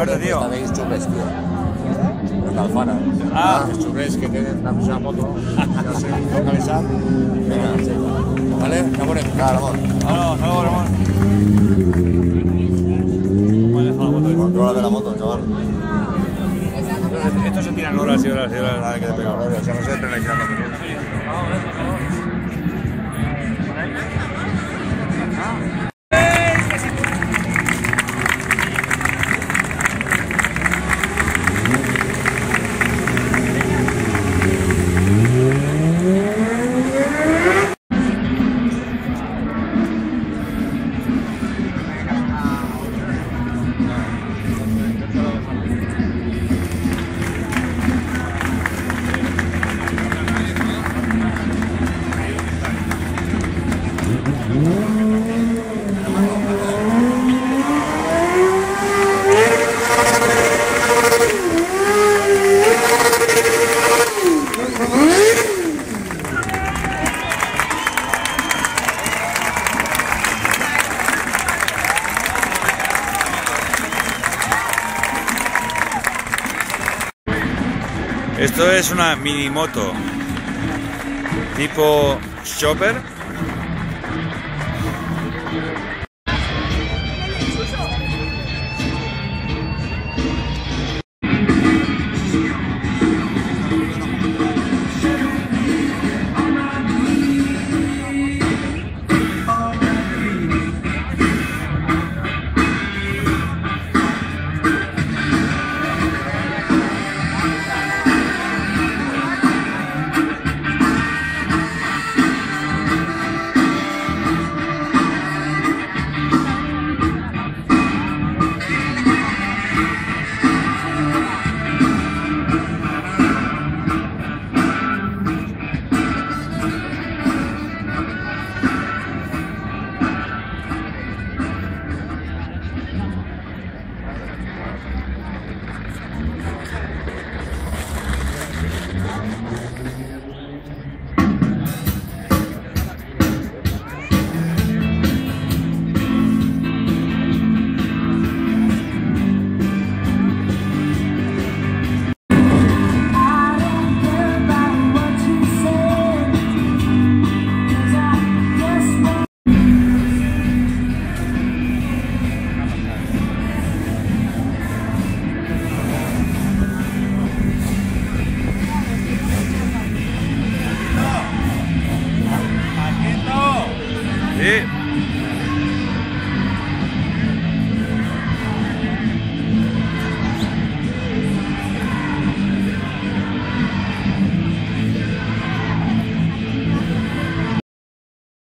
Verde, tío. Sabéis chupes, tío. Los de Alfara. Los chupes que tienen una misma moto. No sé, tengo que avisar. Venga, sí. ¿Vale? Ramón. Claro, Ramón. Hasta Ramón. Controla de la moto, chaval. Esto se tiran horas y horas y horas. Nada que te pega. O sea, no sé, pero girando. Esto es una mini moto tipo chopper. Sí.